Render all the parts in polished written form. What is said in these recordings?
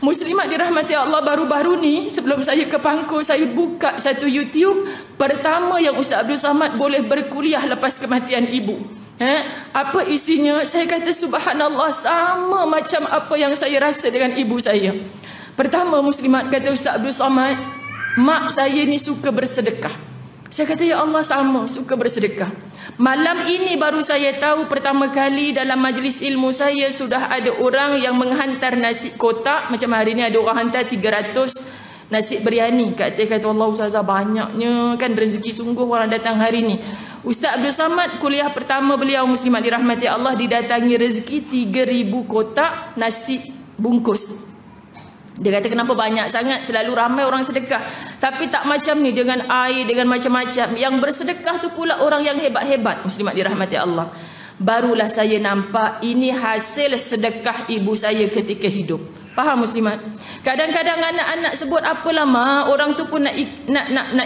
Muslimat dirahmati Allah, baru-baru ni sebelum saya ke Pangkor, saya buka satu YouTube. Pertama yang Ustaz Abdul Samad boleh berkuliah lepas kematian ibu. Apa isinya? Saya kata subhanallah, sama macam apa yang saya rasa dengan ibu saya. Pertama, Muslimat kata Ustaz Abdul Samad, mak saya ni suka bersedekah. Saya kata ya Allah, sama, suka bersedekah. Malam ini baru saya tahu pertama kali dalam majlis ilmu saya sudah ada orang yang menghantar nasi kotak. Macam hari ni ada orang hantar 300 nasi biryani. Kata Allah, Ustazah, banyaknya kan, rezeki sungguh orang datang hari ni. Ustaz Abdul Samad kuliah pertama beliau, Muslimat dirahmati Allah, didatangi rezeki 3000 kotak nasi bungkus. Dia kata kenapa banyak sangat, selalu ramai orang sedekah. Tapi tak macam ni, dengan air, dengan macam-macam. Yang bersedekah tu pula orang yang hebat-hebat, Muslimat dirahmati Allah. Barulah saya nampak ini hasil sedekah ibu saya ketika hidup. Faham Muslimat? Kadang-kadang anak-anak sebut apalah mak, orang tu pun nak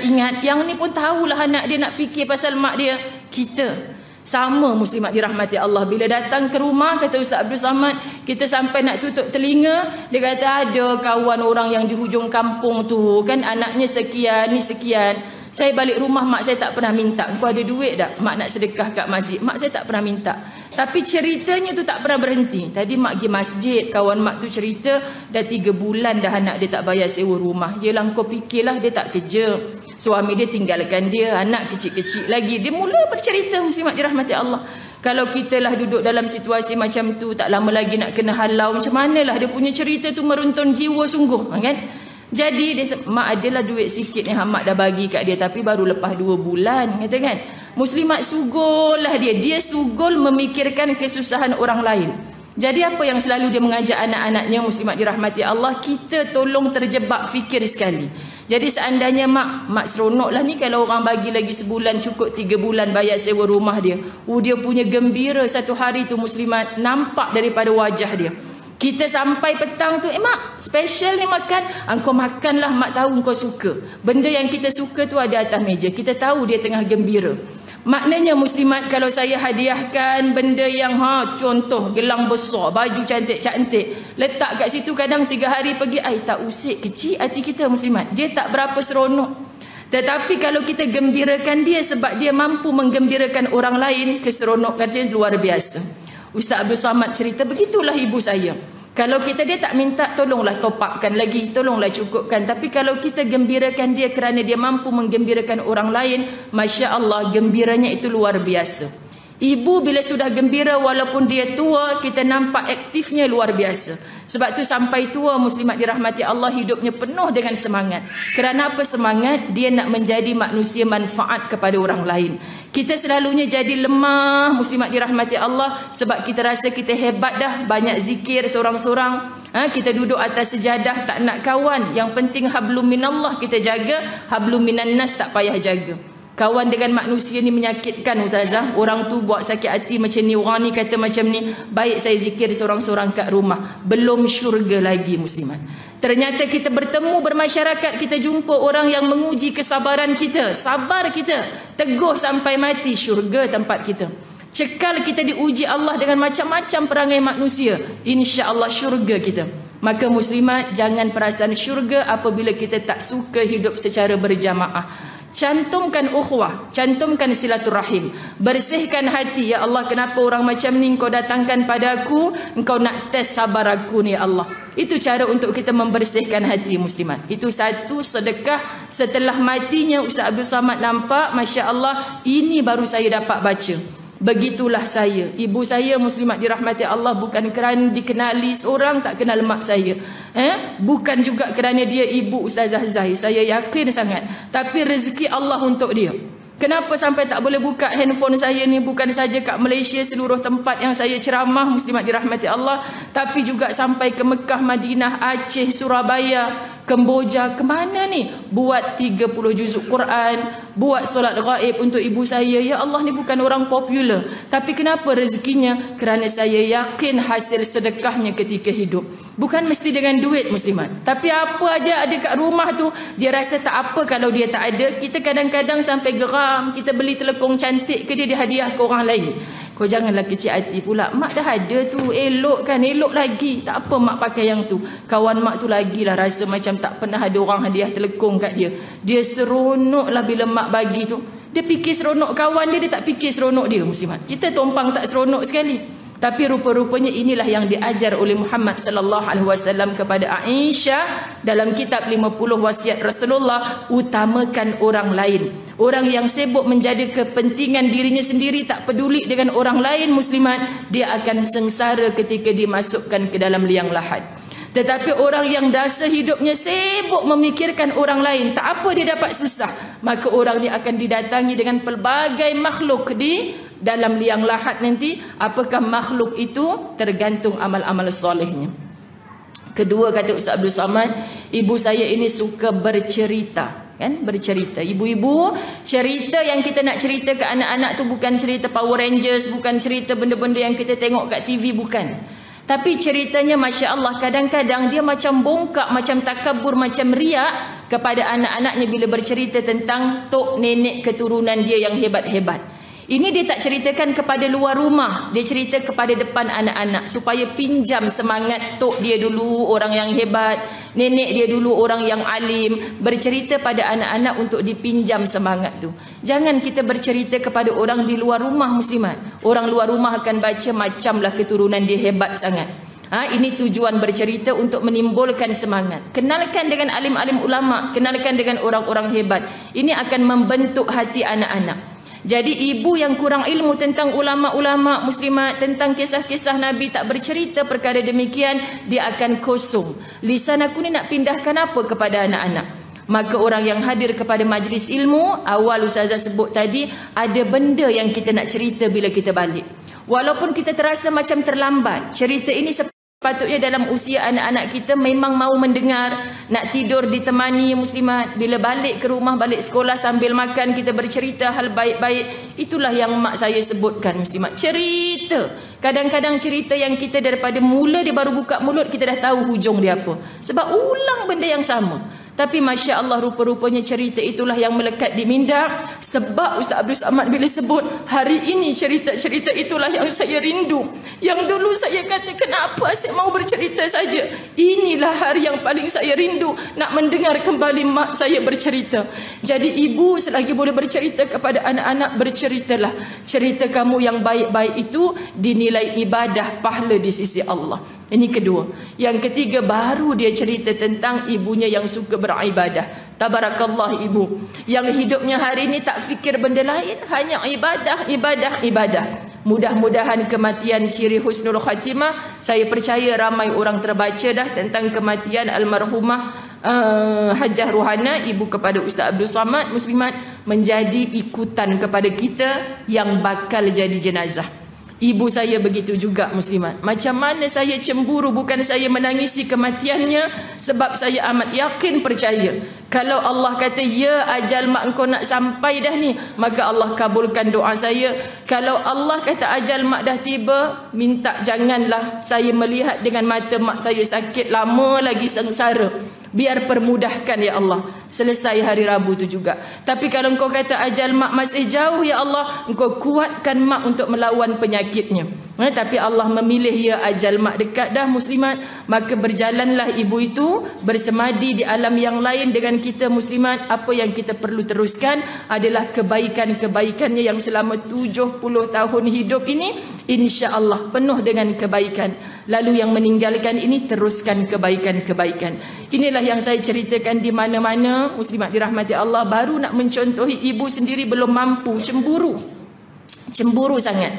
ingat. Yang ni pun tahulah anak dia nak fikir pasal mak dia. Kita sama, Muslimat dirahmati Allah. Bila datang ke rumah, kata Ustaz Abdul Samad, kita sampai nak tutup telinga, dia kata ada kawan orang yang di hujung kampung tu kan, anaknya sekian, ni sekian. Saya balik rumah, mak saya tak pernah minta, kau ada duit tak? Mak nak sedekah kat masjid. Mak saya tak pernah minta. Tapi ceritanya tu tak pernah berhenti. Tadi mak pergi masjid, kawan mak tu cerita, dah 3 bulan dah anak dia tak bayar sewa rumah. Yelah, kau fikirlah dia tak kerja, suami dia tinggalkan dia, anak kecil-kecil lagi. Dia mula bercerita, Muslimat dirahmati Allah. Kalau kita lah duduk dalam situasi macam tu, tak lama lagi nak kena halau, macam manalah dia punya cerita tu meruntun jiwa sungguh kan. Jadi dia, mak adalah duit sikit ni mak dah bagi kat dia, tapi baru lepas 2 bulan, kata kan. Muslimat sugul lah dia sugul memikirkan kesusahan orang lain. Jadi apa yang selalu dia mengajak anak-anaknya, Muslimat dirahmati Allah, kita tolong terjebak fikir sekali. Jadi seandainya mak seronok lah ni kalau orang bagi lagi sebulan, cukup 3 bulan bayar sewa rumah dia. Dia punya gembira satu hari tu, Muslimat, nampak daripada wajah dia. Kita sampai petang tu, mak special ni makan, engkau makanlah, mak tahu engkau suka. Benda yang kita suka tu ada atas meja, kita tahu dia tengah gembira. Maknanya Muslimat, kalau saya hadiahkan benda yang contoh gelang besar, baju cantik-cantik, letak kat situ, kadang 3 hari pergi, tak usik, kecil hati kita Muslimat, dia tak berapa seronok. Tetapi kalau kita gembirakan dia sebab dia mampu menggembirakan orang lain, keseronokan dia luar biasa. Ustaz Abdul Samad cerita, begitulah ibu saya. Kalau dia tak minta, tolonglah top upkan lagi, tolonglah cukupkan. Tapi kalau kita gembirakan dia kerana dia mampu menggembirakan orang lain, Masya Allah, gembiranya itu luar biasa. Ibu bila sudah gembira, walaupun dia tua, kita nampak aktifnya luar biasa. Sebab tu sampai tua, Muslimat dirahmati Allah, hidupnya penuh dengan semangat. Kerana apa semangat? Dia nak menjadi manusia manfaat kepada orang lain. Kita selalunya jadi lemah, Muslimat dirahmati Allah, sebab kita rasa kita hebat dah, banyak zikir seorang-seorang. Kita duduk atas sejadah, tak nak kawan. Yang penting hablum minallah kita jaga, hablum minan nas tak payah jaga. Kawan dengan manusia ni menyakitkan, Ustazah. Orang tu buat sakit hati macam ni, orang ni kata macam ni. Baik saya zikir seorang-seorang kat rumah. Belum syurga lagi, Muslimat. Ternyata kita bertemu bermasyarakat, kita jumpa orang yang menguji kesabaran kita. Sabar kita, teguh sampai mati, syurga tempat kita. Cekal kita diuji Allah dengan macam-macam perangai manusia, insya-Allah syurga kita. Maka Muslimat, jangan perasan syurga apabila kita tak suka hidup secara berjamaah. Cantumkan ukhuwah, cantumkan silaturahim, bersihkan hati. Ya Allah, kenapa orang macam ni engkau datangkan pada aku? Engkau nak test sabar aku ni, ya Allah. Itu cara untuk kita membersihkan hati, Muslimat. Itu satu sedekah setelah matinya Ustaz Abdul Samad nampak, Masya Allah, ini baru saya dapat baca. Begitulah saya. Ibu saya, Muslimat dirahmati Allah, bukan kerana dikenali seorang tak kenal mak saya. Bukan juga kerana dia ibu Ustazah Zahir, saya yakin sangat. Tapi rezeki Allah untuk dia. Kenapa sampai tak boleh buka handphone saya ni? Bukan saja kat Malaysia, seluruh tempat yang saya ceramah, Muslimat dirahmati Allah, tapi juga sampai ke Mekah, Madinah, Aceh, Surabaya, Kemboja, kemana ni? Buat 30 juzuk Quran, buat solat gaib untuk ibu saya. Ya Allah, ni bukan orang popular. Tapi kenapa rezekinya? Kerana saya yakin hasil sedekahnya ketika hidup. Bukan mesti dengan duit, Muslimat. Tapi apa aja ada kat rumah tu, dia rasa tak apa kalau dia tak ada. Kita kadang-kadang sampai geram, kita beli telekong cantik ke dia hadiah ke orang lain. Kau janganlah kecil hati pula. Mak dah ada tu, elok kan, elok lagi. Tak apa mak pakai yang tu. Kawan mak tu lagilah rasa macam tak pernah ada orang hadiah telekong kat dia. Dia seronok lah bila mak bagi tu. Dia fikir seronok kawan dia, dia tak fikir seronok dia, muslimat. Kita tumpang tak seronok sekali. Tapi rupa-rupanya inilah yang diajar oleh Muhammad sallallahu alaihi wasallam kepada Aisyah dalam kitab 50 wasiat Rasulullah. Utamakan orang lain. Orang yang sibuk menjadi kepentingan dirinya sendiri, tak peduli dengan orang lain, muslimat, dia akan sengsara ketika dimasukkan ke dalam liang lahat. Tetapi orang yang dasar hidupnya sibuk memikirkan orang lain, tak apa dia dapat susah, maka orang ni akan didatangi dengan pelbagai makhluk di dalam liang lahat nanti. Apakah makhluk itu? Tergantung amal-amal solehnya. Kedua, kata Ustaz Abdul Samad, ibu saya ini suka bercerita, kan? Bercerita. Ibu-ibu, cerita yang kita nak cerita ke anak-anak tu bukan cerita Power Rangers, bukan cerita benda-benda yang kita tengok kat TV, bukan. Tapi ceritanya Masya Allah, kadang-kadang dia macam bongkak, macam takabur, macam riak kepada anak-anaknya bila bercerita tentang tok nenek keturunan dia yang hebat-hebat. Ini dia tak ceritakan kepada luar rumah, dia cerita kepada depan anak-anak supaya pinjam semangat tok dia dulu orang yang hebat, nenek dia dulu orang yang alim. Bercerita pada anak-anak untuk dipinjam semangat tu. Jangan kita bercerita kepada orang di luar rumah, muslimat. Orang luar rumah akan baca macamlah keturunan dia hebat sangat. Ini tujuan bercerita untuk menimbulkan semangat. Kenalkan dengan alim-alim ulama, kenalkan dengan orang-orang hebat. Ini akan membentuk hati anak-anak. Jadi ibu yang kurang ilmu tentang ulama-ulama, muslimat, tentang kisah-kisah Nabi, tak bercerita perkara demikian, dia akan kosong. Lisan aku ni nak pindahkan apa kepada anak-anak? Maka orang yang hadir kepada majlis ilmu, awal Ustazah sebut tadi, ada benda yang kita nak cerita bila kita balik. Walaupun kita terasa macam terlambat, cerita ini sepatutnya dalam usia anak-anak kita memang mau mendengar, nak tidur ditemani, muslimat. Bila balik ke rumah, balik sekolah sambil makan, kita bercerita hal baik-baik. Itulah yang mak saya sebutkan, muslimat. Cerita. Kadang-kadang cerita yang kita daripada mula dia baru buka mulut, kita dah tahu hujung dia apa. Sebab ulang benda yang sama. Tapi Masya Allah, rupa-rupanya cerita itulah yang melekat di minda. Sebab Ustaz Abdul Samad bila sebut, hari ini cerita-cerita itulah yang saya rindu. Yang dulu saya kata, kenapa asyik mau bercerita saja? Inilah hari yang paling saya rindu, nak mendengar kembali mak saya bercerita. Jadi ibu selagi boleh bercerita kepada anak-anak, berceritalah. Cerita kamu yang baik-baik itu dinilai ibadah, pahala di sisi Allah. Ini kedua. Yang ketiga, baru dia cerita tentang ibunya yang suka beribadah. Tabarakallah ibu, yang hidupnya hari ini tak fikir benda lain, hanya ibadah, ibadah, ibadah. Mudah-mudahan kematian ciri husnul khatimah. Saya percaya ramai orang terbaca dah tentang kematian almarhumah Hajjah Ruhana, ibu kepada Ustaz Abdul Samad, muslimat, menjadi ikutan kepada kita yang bakal jadi jenazah. Ibu saya begitu juga, muslimat. Macam mana saya cemburu, bukan saya menangisi kematiannya, sebab saya amat yakin, percaya, kalau Allah kata ya ajal mak engkau nak sampai dah ni, maka Allah kabulkan doa saya. Kalau Allah kata ajal mak dah tiba, minta janganlah saya melihat dengan mata mak saya sakit lama lagi, sengsara. Biar permudahkan ya Allah, selesai hari Rabu tu juga. Tapi kalau engkau kata ajal mak masih jauh ya Allah, engkau kuatkan mak untuk melawan penyakitnya. Tapi Allah memilih ya ajal mak dekat dah, muslimat. Maka berjalanlah ibu itu bersemadi di alam yang lain dengan kita, muslimat. Apa yang kita perlu teruskan adalah kebaikan-kebaikannya yang selama 70 tahun hidup ini, insya Allah penuh dengan kebaikan. Lalu yang meninggalkan ini, teruskan kebaikan-kebaikan. Inilah yang saya ceritakan di mana-mana, muslimat dirahmati Allah. Baru nak mencontohi, ibu sendiri belum mampu, cemburu. Cemburu sangat.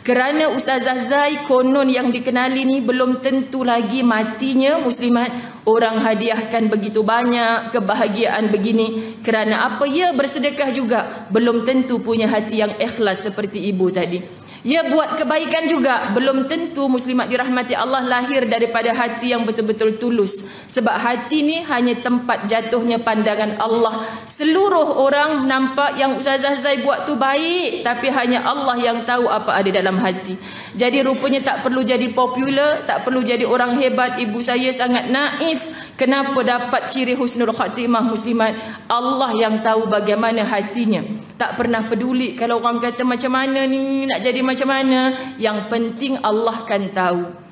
Kerana Ustazah Zai konon yang dikenali ni belum tentu lagi matinya, muslimat. Orang hadiahkan begitu banyak, kebahagiaan begini. Kerana apa? Ya bersedekah juga. Belum tentu punya hati yang ikhlas seperti ibu tadi. Ya buat kebaikan juga, belum tentu, muslimat dirahmati Allah, lahir daripada hati yang betul-betul tulus. Sebab hati ni hanya tempat jatuhnya pandangan Allah. Seluruh orang nampak yang Ustazah Zai buat tu baik, tapi hanya Allah yang tahu apa ada dalam hati. Jadi rupanya tak perlu jadi popular, tak perlu jadi orang hebat. Ibu saya sangat naif. Kenapa dapat ciri husnul khatimah, muslimat? Allah yang tahu bagaimana hatinya. Tak pernah peduli kalau orang kata macam mana ni, nak jadi macam mana. Yang penting Allah kan tahu.